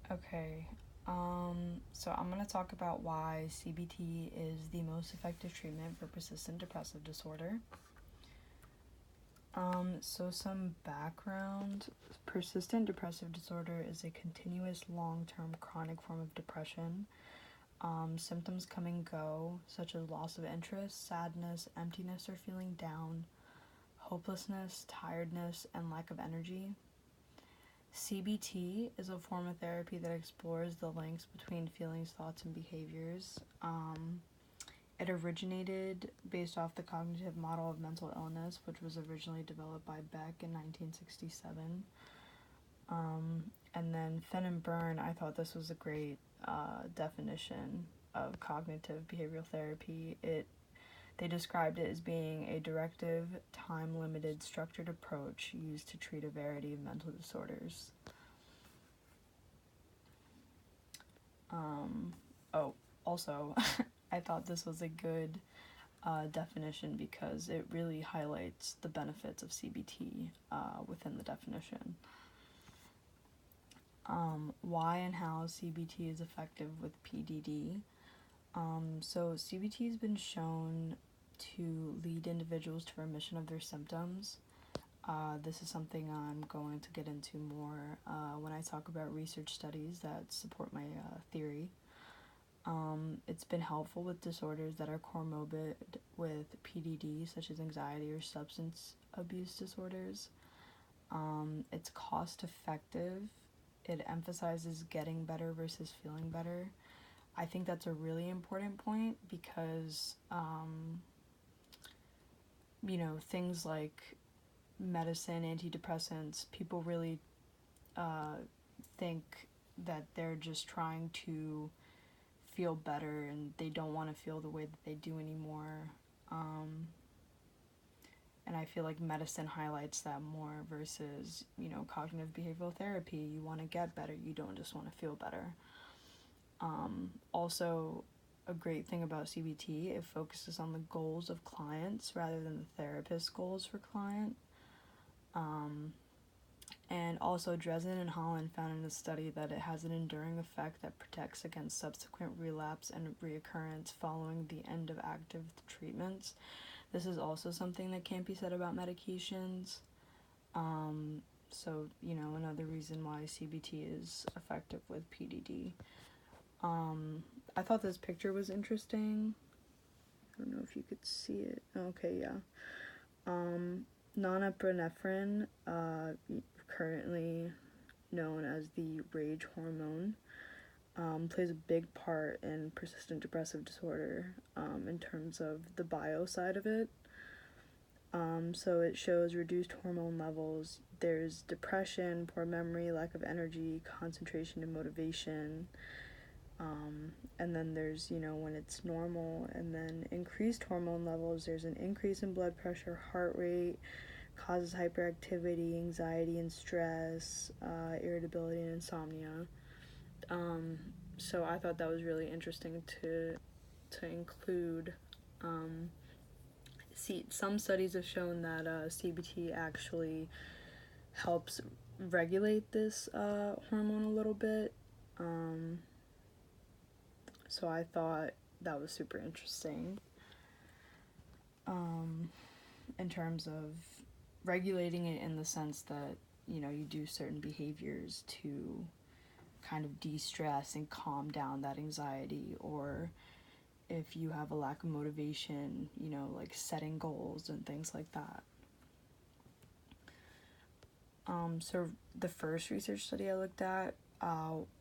Okay, so I'm going to talk about why CBT is the most effective treatment for persistent depressive disorder. So some background. Persistent depressive disorder is a continuous long-term chronic form of depression. Symptoms come and go, such as loss of interest, sadness, emptiness or feeling down, hopelessness, tiredness, and lack of energy. CBT is a form of therapy that explores the links between feelings, thoughts, and behaviors. It originated based off the cognitive model of mental illness, which was originally developed by Beck in 1967. And then Finn and Byrne, I thought this was a great definition of cognitive behavioral therapy. They described it as being a directive, time-limited, structured approach used to treat a variety of mental disorders. Also, I thought this was a good definition because it really highlights the benefits of CBT within the definition. Why and how CBT is effective with PDD. So CBT has been shown to lead individuals to remission of their symptoms. This is something I'm going to get into more when I talk about research studies that support my theory. It's been helpful with disorders that are comorbid with PDD, such as anxiety or substance abuse disorders. It's cost effective. It emphasizes getting better versus feeling better. I think that's a really important point because, things like medicine, antidepressants, people really think that they're just trying to feel better and they don't want to feel the way that they do anymore. And I feel like medicine highlights that more versus, cognitive behavioral therapy. You want to get better, you don't just want to feel better. Also, a great thing about CBT, it focuses on the goals of clients rather than the therapist's goals for client. And also, Dresden and Holland found in a study that it has an enduring effect that protects against subsequent relapse and reoccurrence following the end of active treatments. This is also something that can't be said about medications. So, another reason why CBT is effective with PDD. I thought this picture was interesting. I don't know if you could see it. Okay, yeah. Norepinephrine, currently known as the rage hormone, plays a big part in persistent depressive disorder in terms of the bio side of it. So it shows reduced hormone levels. There's depression, poor memory, lack of energy, concentration, and motivation. And then there's, when it's normal, and then increased hormone levels, there's an increase in blood pressure, heart rate, causes hyperactivity, anxiety and stress, irritability and insomnia. So I thought that was really interesting to include. Some studies have shown that CBT actually helps regulate this hormone a little bit. So I thought that was super interesting. In terms of regulating it in the sense that, you do certain behaviors to kind of de-stress and calm down that anxiety, or if you have a lack of motivation, like setting goals and things like that. So the first research study I looked at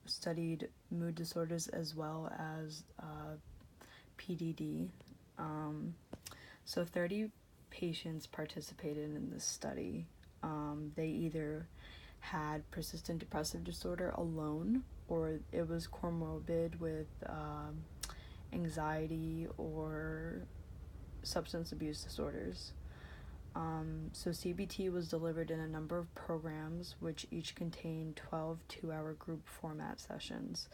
studied mood disorders as well as PDD. So 30 patients participated in this study. They either had persistent depressive disorder alone, or it was comorbid with anxiety or substance abuse disorders. So CBT was delivered in a number of programs, which each contained 12 two-hour group format sessions.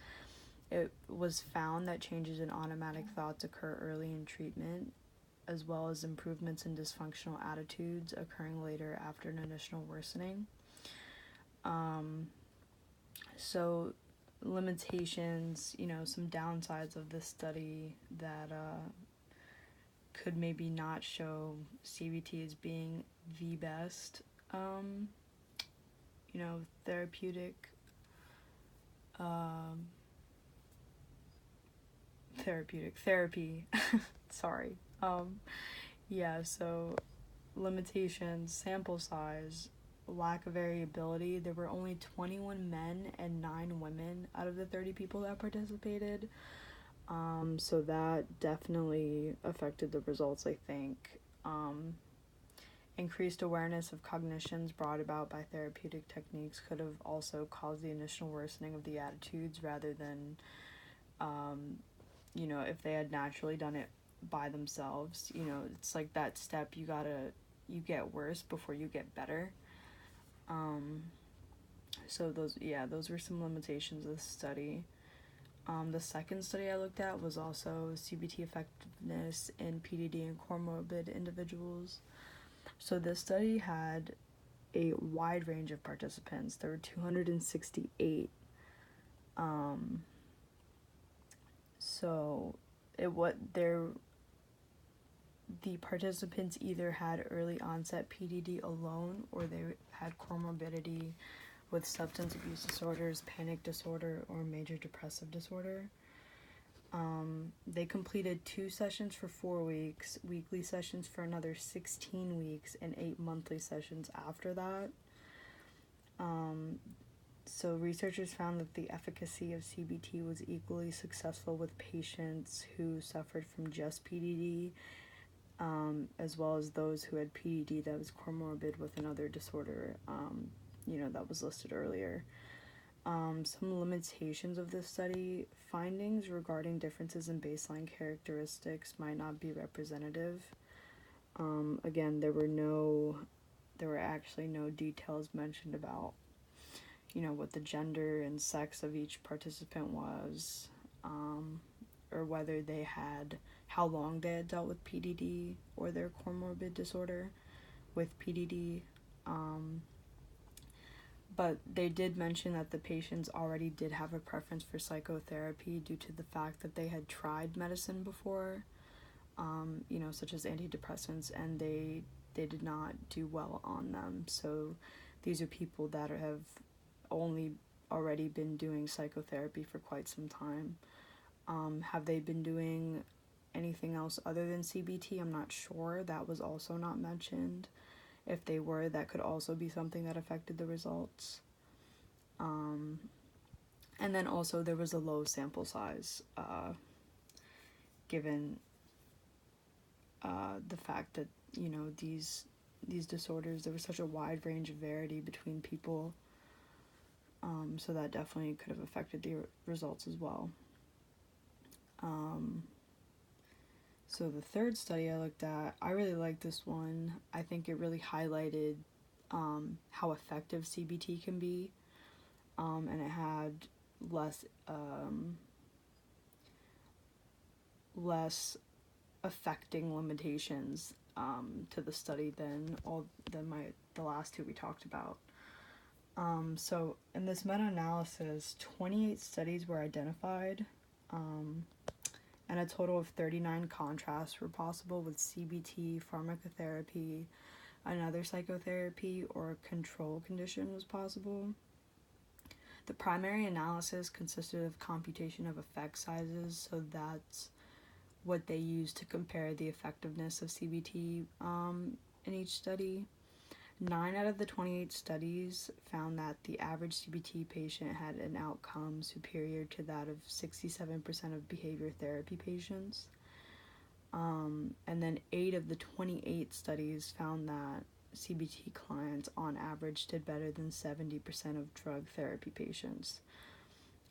It was found that changes in automatic thoughts occur early in treatment, as well as improvements in dysfunctional attitudes occurring later after an initial worsening. So limitations, some downsides of this study that could maybe not show CBT as being the best, therapeutic, um, therapy. Sorry. Yeah, so limitations, sample size, lack of variability. There were only 21 men and 9 women out of the 30 people that participated. So that definitely affected the results, I think. Increased awareness of cognitions brought about by therapeutic techniques could have also caused the initial worsening of the attitudes rather than, if they had naturally done it by themselves. It's like that step you get worse before you get better. So those were some limitations of the study. The second study I looked at was also CBT effectiveness in PDD and comorbid individuals. So this study had a wide range of participants. There were 268. So the participants either had early onset PDD alone or they had comorbidity with substance abuse disorders, panic disorder, or major depressive disorder. They completed 2 sessions for 4 weeks, weekly sessions for another 16 weeks, and 8 monthly sessions after that. So researchers found that the efficacy of CBT was equally successful with patients who suffered from just PDD, as well as those who had PDD that was comorbid with another disorder, that was listed earlier. Some limitations of this study: findings regarding differences in baseline characteristics might not be representative. Again, there were actually no details mentioned about, what the gender and sex of each participant was, or whether how long they had dealt with PDD or their comorbid disorder with PDD. But they did mention that the patients already did have a preference for psychotherapy due to the fact that they had tried medicine before, such as antidepressants, and they did not do well on them. So these are people that have only already been doing psychotherapy for quite some time. Have they been doing anything else other than CBT? I'm not sure. That was also not mentioned. If they were, that could also be something that affected the results. And then also there was a low sample size, given the fact that, these disorders, there was such a wide range of variety between people. So that definitely could have affected the results as well. So the third study I looked at, I really liked this one. I think it really highlighted how effective CBT can be, and it had less affecting limitations to the study than the last 2 we talked about. So in this meta-analysis, 28 studies were identified, and a total of 39 contrasts were possible with CBT, pharmacotherapy, another psychotherapy, or a control condition was possible. The primary analysis consisted of computation of effect sizes, so that's what they used to compare the effectiveness of CBT in each study. 9 out of the 28 studies found that the average CBT patient had an outcome superior to that of 67% of behavior therapy patients. And then 8 of the 28 studies found that CBT clients on average did better than 70% of drug therapy patients.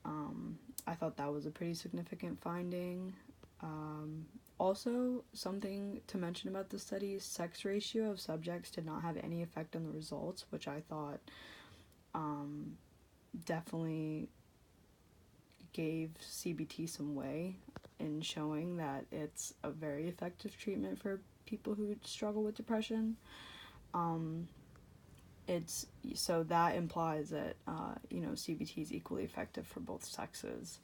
I thought that was a pretty significant finding. Also, something to mention about the study, sex ratio of subjects did not have any effect on the results, which I thought definitely gave CBT some way in showing that it's a very effective treatment for people who struggle with depression. so that implies that CBT is equally effective for both sexes.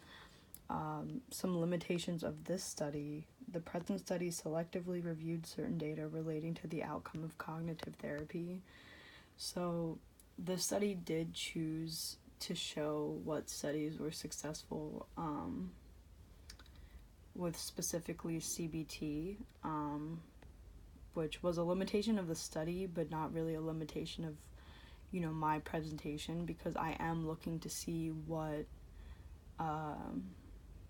Some limitations of this study: the present study selectively reviewed certain data relating to the outcome of cognitive therapy. So the study did choose to show what studies were successful with specifically CBT, which was a limitation of the study, but not really a limitation of, my presentation, because I am looking to see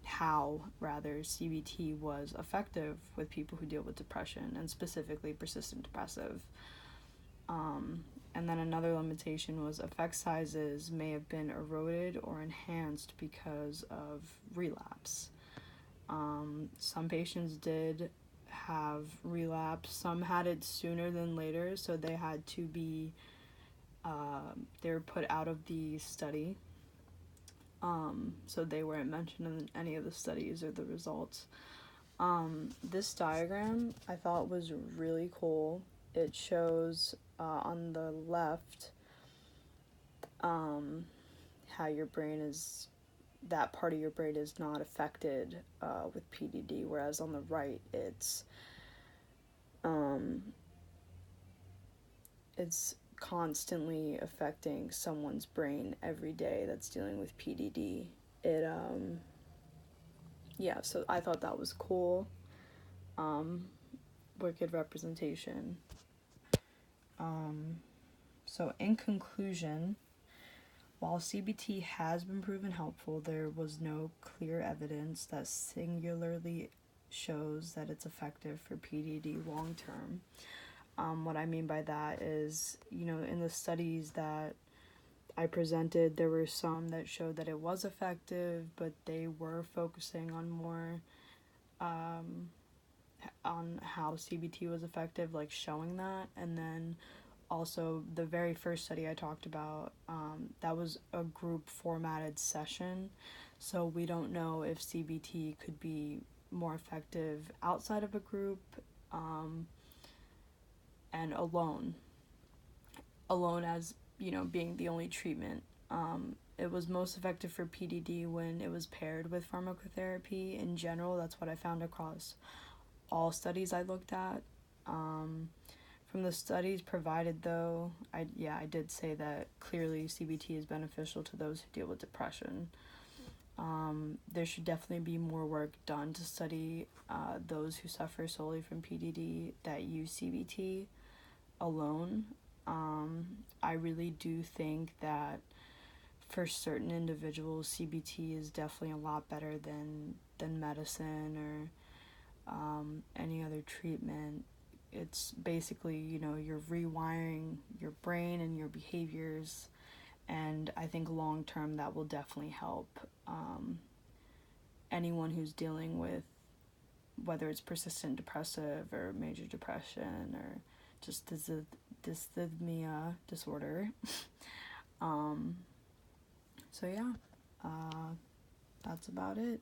how CBT was effective with people who deal with depression, and specifically persistent depressive. And then another limitation was effect sizes may have been eroded or enhanced because of relapse. Some patients did have relapse. Some had it sooner than later, so they had to be they were put out of the study. So they weren't mentioned in any of the studies or the results. This diagram I thought was really cool. It shows on the left how your brain is, that part of your brain is not affected with PDD, whereas on the right it's constantly affecting someone's brain every day that's dealing with PDD. So I thought that was cool. Wicked representation. So in conclusion, while CBT has been proven helpful, there was no clear evidence that singularly shows that it's effective for PDD long term. What I mean by that is, in the studies that I presented, there were some that showed that it was effective, but they were focusing on more on how CBT was effective, like showing that. And then also the very first study I talked about, that was a group formatted session, so we don't know if CBT could be more effective outside of a group and alone as being the only treatment. It was most effective for PDD when it was paired with pharmacotherapy. In general, that's what I found across all studies I looked at. From the studies provided, though, I did say that clearly CBT is beneficial to those who deal with depression. There should definitely be more work done to study those who suffer solely from PDD that use CBT alone. I really do think that for certain individuals, CBT is definitely a lot better than medicine or any other treatment. It's basically, you're rewiring your brain and your behaviors, and I think long term that will definitely help anyone who's dealing with, whether it's persistent depressive or major depression or just dysthymia disorder. So yeah, that's about it.